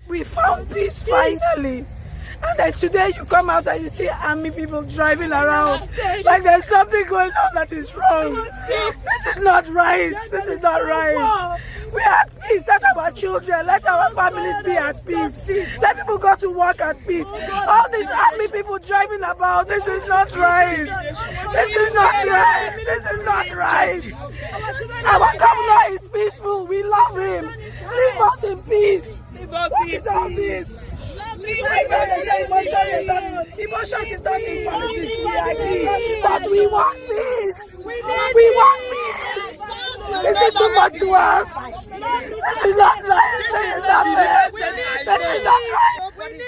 We found peace finally. And then today you come out and you see army people driving around like there's something going on that is wrong. This is not right. This is not right. We are at peace. Let our children, let our families be at peace. Let people go to work at peace. All these army people driving about, this is not right. This is not right. This is not right. Our governor is peaceful. We love him. Leave us in peace. What is all this? Emotion is not in politics, we agree. But we want peace. We want peace. Is it too much to us? This is not right. This is not fair. This is not right.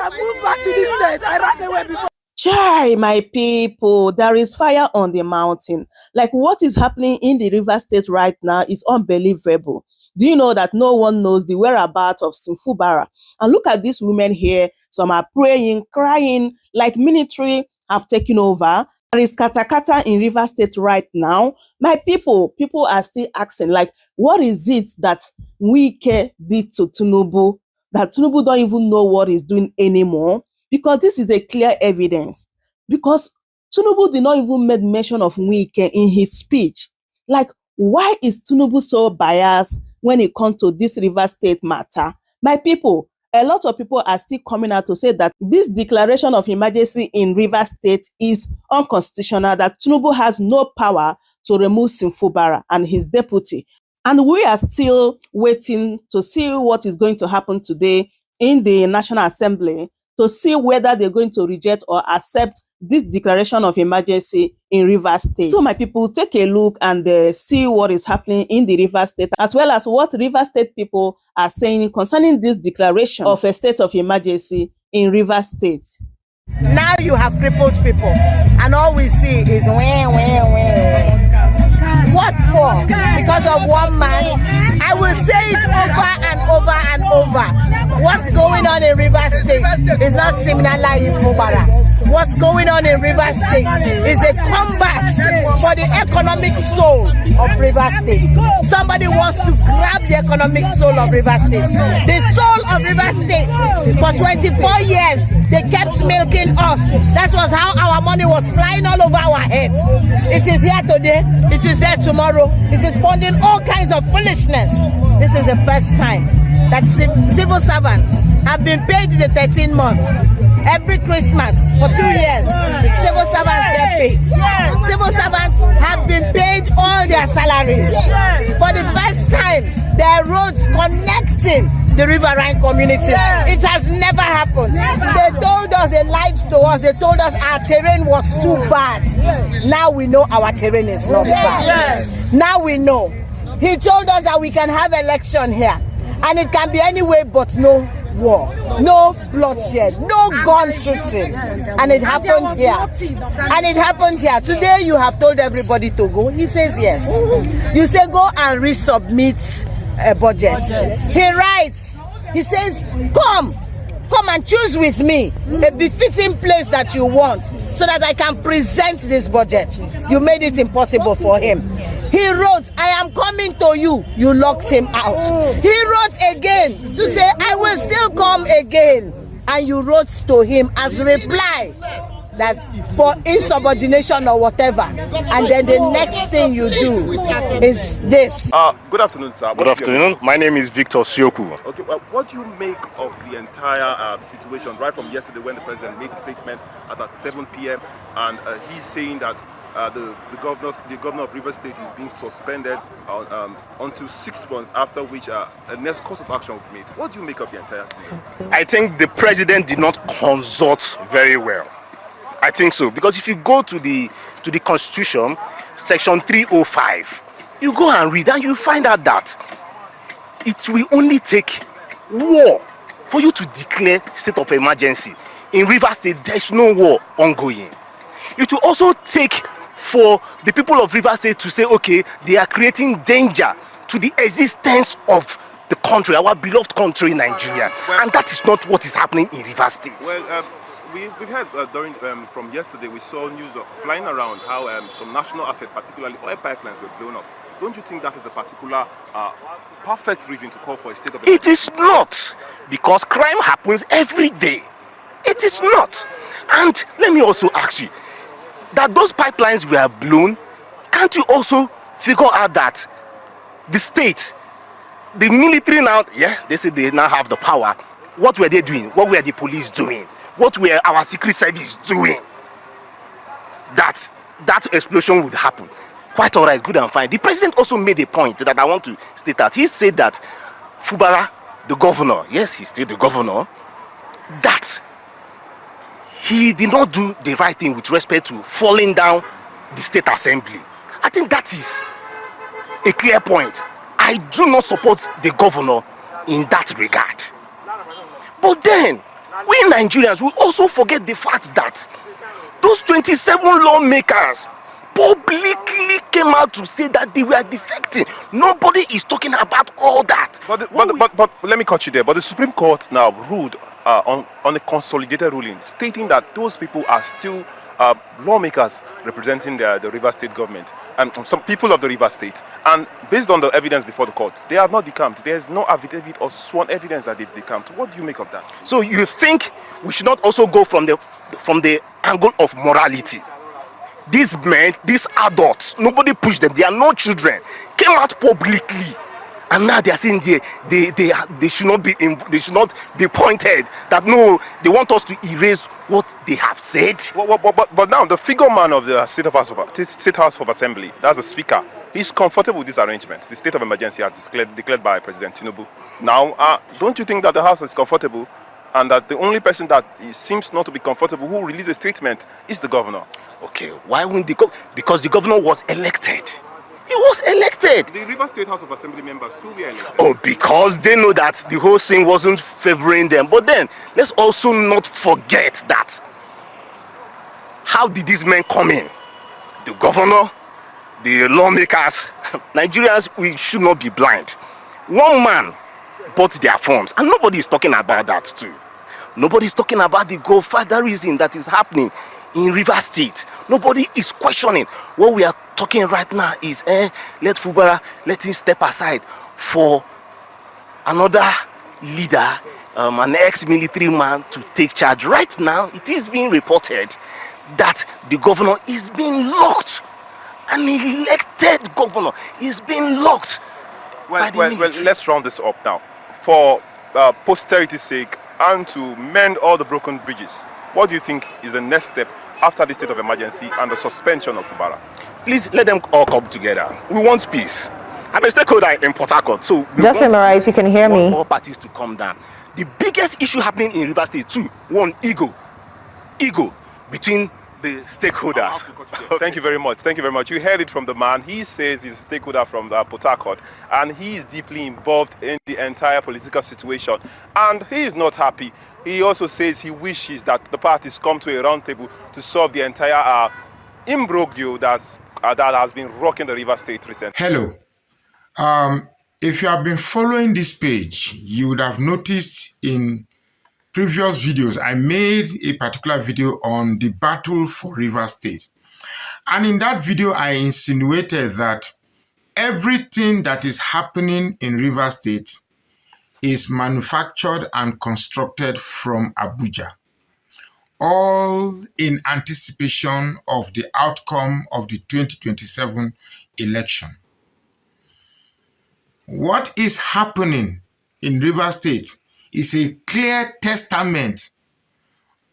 I moved back to this state. I ran away before. Chai, my people, there is fire on the mountain. Like what is happening in the River State right now is unbelievable. Do you know that no one knows the whereabouts of Fubara? And look at these women here. Some are praying, crying, like military have taken over. There is kata in River State right now. My people are still asking, like, what is it that Wike did to Tinubu? That Tinubu don't even know what he's doing anymore? Because this is a clear evidence. Because Tinubu did not even make mention of Wike in his speech. Like, why is Tinubu so biased when it comes to this River State matter? My people, a lot of people are still coming out to say that this declaration of emergency in River State is unconstitutional, that Tinubu has no power to remove Fubara and his deputy. And we are still waiting to see what is going to happen today in the National Assembly to see whether they're going to reject or accept this declaration of emergency in River State. So my people, take a look and see what is happening in the River State, as well as what River State people are saying concerning this declaration of a state of emergency in River State. Now you have crippled people, and all we see is wah. What for? Because of one man? I will say it over and over and over. What's going on in River State is not similar like in Fubara. What's going on in River State is a comeback for the economic soul of River State. Somebody wants to grab the economic soul of River State. The soul of River State, for 24 years, they kept milking us. That was how our money was flying all over our heads. It is here today, it is there tomorrow. It is funding all kinds of foolishness. This is the first time that civil servants have been paid the 13 months. Every Christmas for 2 years, civil servants get paid. Civil servants have been paid all their salaries. For the first time, there are roads connecting the riverine communities. It has never happened. They told us, they lied to us, they told us our terrain was too bad. Now we know our terrain is not bad. Now we know. He told us that we can have election here, and it can be any way but no war, no bloodshed, no gun shooting, and it happens here. And it happens here. Today you have told everybody to go. He says yes. You say go and resubmit a budget. He writes, he says, come and choose with me a befitting place that you want so that I can present this budget. You made it impossible for him. He wrote, I am coming to you. You locked him out. He wrote again to say, I will still come again. And you wrote to him as reply that for insubordination or whatever. And then the next thing you do is this. Good afternoon, sir. Good afternoon. My name is Victor Sioku. Okay, what do you make of the entire situation right from yesterday when the president made the statement at 7 p.m. and he's saying that the governor of River State is being suspended until 6 months, after which a next course of action will be made. What do you make of the entire thing? I think the president did not consult very well. I think so, because if you go to the Constitution, Section 305, you go and read and you find out that it will only take war for you to declare state of emergency. In River State, there is no war ongoing. It will also take for the people of River State to say, okay, they are creating danger to the existence of the country, our beloved country, Nigeria. And that is not what is happening in River State. Well, we've heard from yesterday, we saw news flying around how some national assets, particularly oil pipelines, were blown up. Don't you think that is a particular perfect reason to call for a state of emergency? It is not, because crime happens every day. It is not. And let me also ask you that those pipelines were blown. Can't you also figure out that the state, the military now, yeah, they say they now have the power. What were they doing? What were the police doing? What were our secret service doing? That explosion would happen. Quite all right, good and fine. The president also made a point that I want to state that. He said that Fubara, the governor, yes, he's still the governor, that he did not do the right thing with respect to falling down the state assembly. I think that is a clear point. I do not support the governor in that regard. But then, we Nigerians will also forget the fact that those 27 lawmakers publicly came out to say that they were defecting. Nobody is talking about all that. But let me cut you there. But the Supreme Court now ruled on a consolidated ruling stating that those people are still lawmakers representing the River State government and some people of the River State. And based on the evidence before the court, they have not decamped. There is no affidavit or sworn evidence that they've decamped. What do you make of that? So you think we should not also go from the angle of morality? These men, these adults, nobody pushed them. They are no children. Came out publicly, and now they are saying they should not be pointed. That no, they want us to erase what they have said. But now the figure man of the State House of Assembly, that's the Speaker. He's comfortable with this arrangement. The state of emergency has declared by President Tinubu. Now, don't you think that the House is comfortable, and that the only person that seems not to be comfortable who released a statement is the governor? Okay, why wouldn't because the governor was elected. He was elected. The River State House of Assembly members too were elected. Oh, because they know that the whole thing wasn't favoring them. But then, let's also not forget that. How did these men come in? The governor, the lawmakers, Nigerians, we should not be blind. One man bought their forms, and nobody is talking about that too. Nobody is talking about the Godfatherism that is happening in River State. Nobody is questioning. What we are talking right now is let Fubara, let him step aside for another leader, an ex-military man, to take charge. Right now, it is being reported that the governor is being locked. An elected governor is being locked. Well, let's round this up now. For posterity's sake and to mend all the broken bridges, what do you think is the next step after the state of emergency and the suspension of Fubara? Please let them all come together. We want peace. I'm a stakeholder in Port Harcourt, so just memorize. You can hear me. All parties to come down. The biggest issue happening in River State too, one, ego between the stakeholders. Okay. Thank you very much. Thank you very much. You heard it from the man. He says he's a stakeholder from the Port Harcourt, and he is deeply involved in the entire political situation, and he is not happy. He also says he wishes that the parties come to a round table to solve the entire imbroglio that has been rocking the River State recently. Hello. If you have been following this page, you would have noticed in previous videos, I made a particular video on the battle for River State. And in that video, I insinuated that everything that is happening in River State is manufactured and constructed from Abuja, all in anticipation of the outcome of the 2027 election. What is happening in River State is a clear testament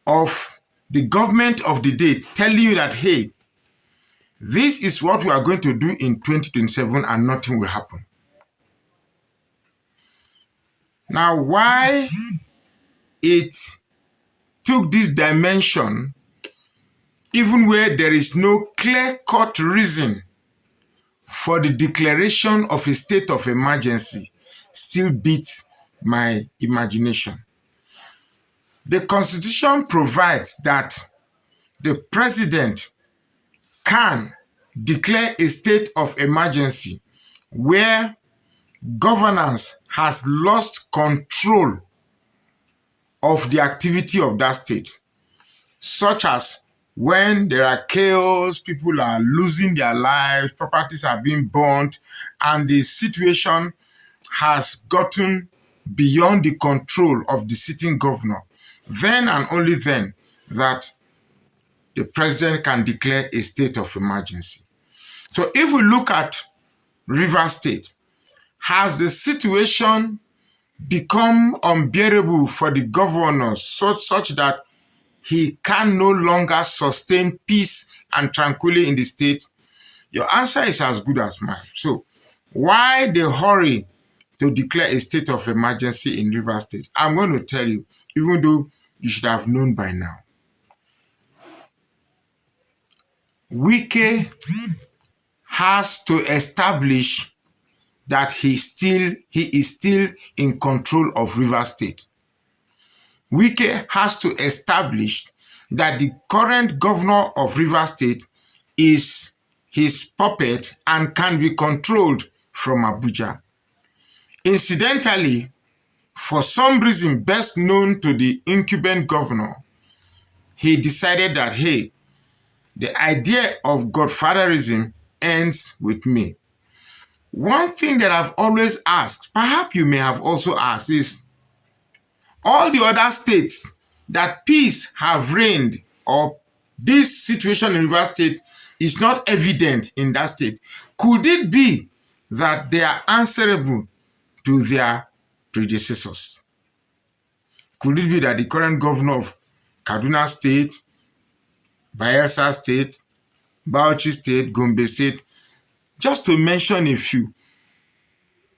of the government of the day telling you that, hey, this is what we are going to do in 2027 and nothing will happen. Now, why it took this dimension, even where there is no clear-cut reason for the declaration of a state of emergency, still beats my imagination. The Constitution provides that the president can declare a state of emergency where governance has lost control of the activity of that state, such as when there are chaos, people are losing their lives, properties are being burnt, and the situation has gotten beyond the control of the sitting governor, then and only then that the president can declare a state of emergency. So if we look at Rivers State, has the situation become unbearable for the governor such that he can no longer sustain peace and tranquility in the state? Your answer is as good as mine. So why the hurry to declare a state of emergency in Rivers State? I'm going to tell you, even though you should have known by now. Wike has to establish that he is still in control of Rivers State. Wike has to establish that the current governor of Rivers State is his puppet and can be controlled from Abuja. Incidentally, for some reason best known to the incumbent governor, he decided that, hey, the idea of Godfatherism ends with me. One thing that I've always asked, perhaps you may have also asked, is all the other states that peace have reigned, or this situation in Rivers State is not evident in that state, could it be that they are answerable to their predecessors? Could it be that the current governor of Kaduna State, Bayelsa State, Bauchi State, Gombe State, just to mention a few,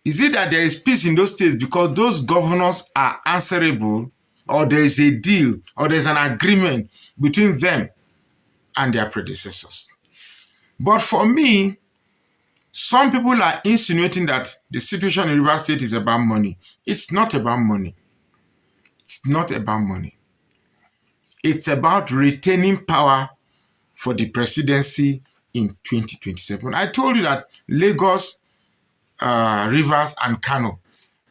is it that there is peace in those states because those governors are answerable, or there is a deal, or there's an agreement between them and their predecessors? But for me, some people are insinuating that the situation in Rivers State is about money. It's not about money. It's not about money. It's about retaining power for the presidency in 2027. I told you that Lagos, Rivers, and Kano,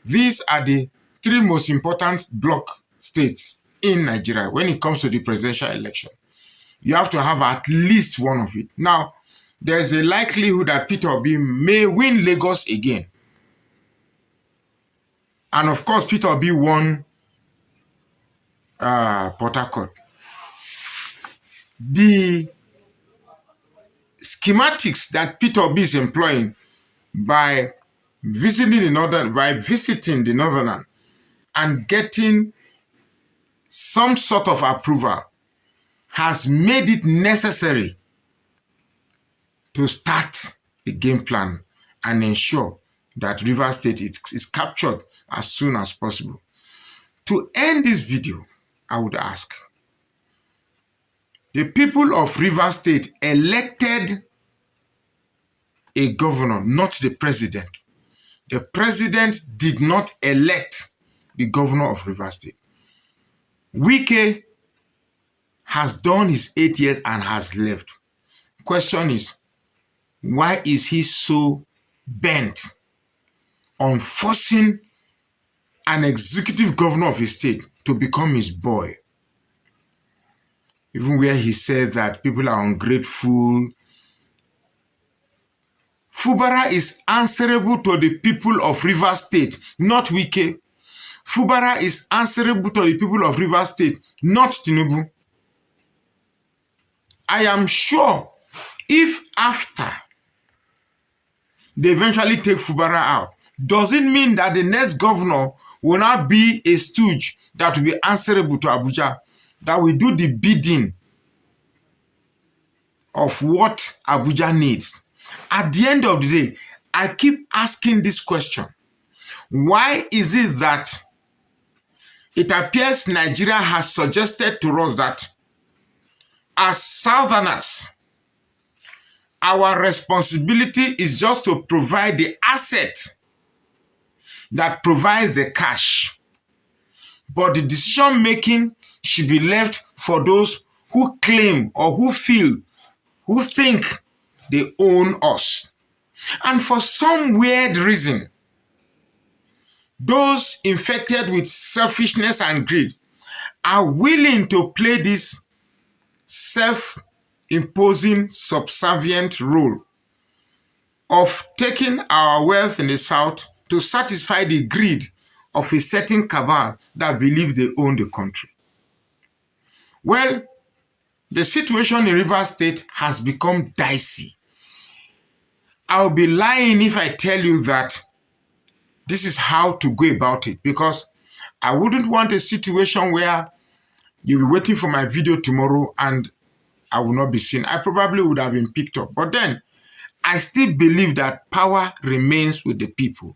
these are the three most important bloc states in Nigeria when it comes to the presidential election. You have to have at least one of it. Now, there's a likelihood that Peter Obi may win Lagos again. And of course, Peter Obi won Port Harcourt. The schematics that Peter Obi is employing by visiting the northern and getting some sort of approval has made it necessary to start the game plan and ensure that Rivers State is captured as soon as possible. To end this video, I would ask, the people of Rivers State elected a governor, not the president. The president did not elect the governor of Rivers State. Wike has done his 8 years and has left. Question is, why is he so bent on forcing an executive governor of his state to become his boy? Even where he says that people are ungrateful. Fubara is answerable to the people of Rivers State, not Wike. Fubara is answerable to the people of Rivers State, not Tinubu. I am sure if after they eventually take Fubara out, does it mean that the next governor will not be a stooge that will be answerable to Abuja, that will do the bidding of what Abuja needs? At the end of the day, I keep asking this question. Why is it that it appears Nigeria has suggested to us that as Southerners, our responsibility is just to provide the asset that provides the cash, but the decision making should be left for those who claim or who think they own us? And for some weird reason, those infected with selfishness and greed are willing to play this self-imposing subservient role of taking our wealth in the south to satisfy the greed of a certain cabal that believe they own the country. Well, the situation in Rivers State has become dicey. I'll be lying if I tell you that this is how to go about it, because I wouldn't want a situation where you'll be waiting for my video tomorrow and I will not be seen. I probably would have been picked up. But then, I still believe that power remains with the people.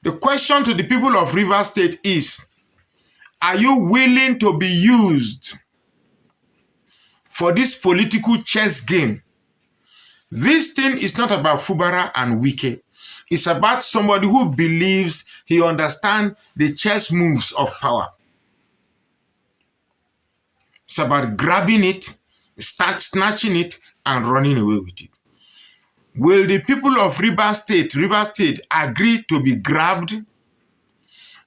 The question to the people of Rivers State is, are you willing to be used for this political chess game? This thing is not about Fubara and Wike. It's about somebody who believes he understands the chess moves of power. It's about grabbing it, snatching it, and running away with it. Will the people of Rivers State agree to be grabbed?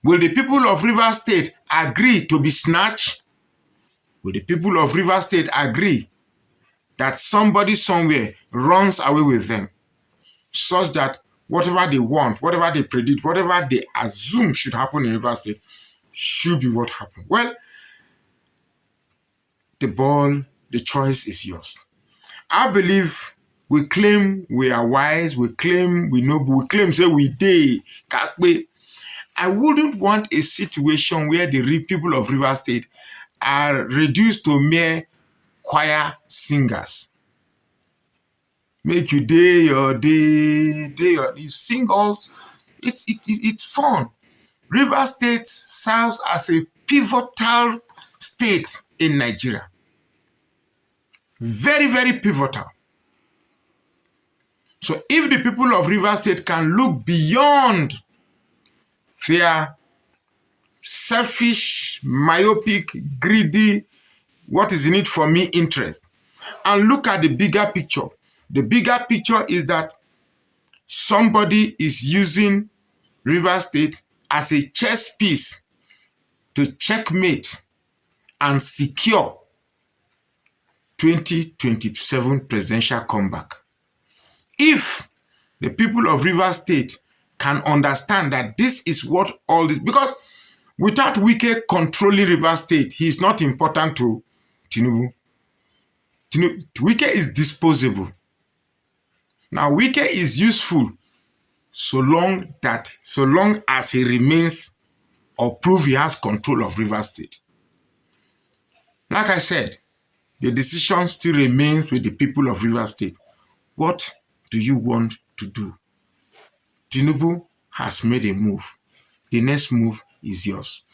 Will the people of Rivers State agree to be snatched? Will the people of Rivers State agree that somebody somewhere runs away with them, such that whatever they want, whatever they predict, whatever they assume should happen in Rivers State should be what happened? Well, the choice is yours. I believe we claim we are wise, we claim we know, we claim say we dey. I wouldn't want a situation where the people of Rivers State are reduced to mere choir singers. Make you you sing all. It's fun. Rivers State serves as a pivotal state in Nigeria. Very, very pivotal. So if the people of Rivers State can look beyond their selfish, myopic, greedy, what is in it for me interest, and look at the bigger picture. The bigger picture is that somebody is using Rivers State as a chess piece to checkmate and secure 2027 presidential comeback. If the people of Rivers State can understand that this is what all this, because without Wike controlling Rivers State, he is not important to Tinubu. Wike is disposable. Now, Wike is useful so long as he remains or prove he has control of Rivers State. Like I said, the decision still remains with the people of Rivers State. What do you want to do? Tinubu has made a move. The next move is yours.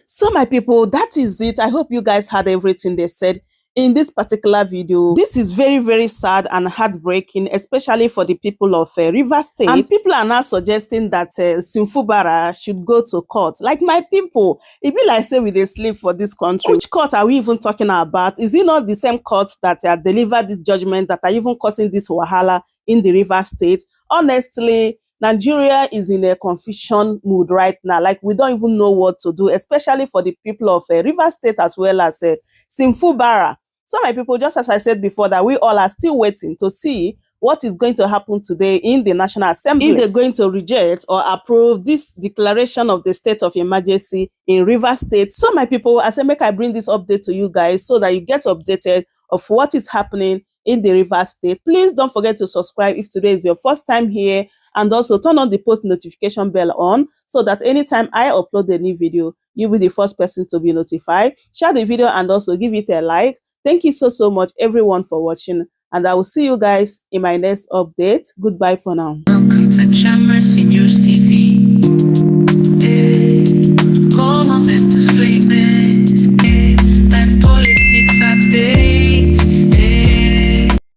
So my people, that is it. I hope you guys had everything they said in this particular video. This is very, very sad and heartbreaking, especially for the people of Rivers State. And people are now suggesting that Fubara should go to court. Like, my people, it be like say we dey sleep for this country. Which court are we even talking about? Is it not the same court that delivered this judgment that are even causing this wahala in the Rivers State? Honestly, Nigeria is in a confusion mood right now. Like, we don't even know what to do, especially for the people of Rivers State as well as Fubara. So my people, just as I said before, that we all are still waiting to see what is going to happen today in the National Assembly. If they're going to reject or approve this declaration of the state of emergency in Rivers State. So my people, as I bring this update to you guys so that you get updated of what is happening in the Rivers State. Please don't forget to subscribe if today is your first time here, and also turn on the post notification bell on so that anytime I upload a new video, you'll be the first person to be notified. Share the video and also give it a like. Thank you so much everyone for watching, and I will see you guys in my next update. Goodbye for now. Welcome to Chamrus News TV.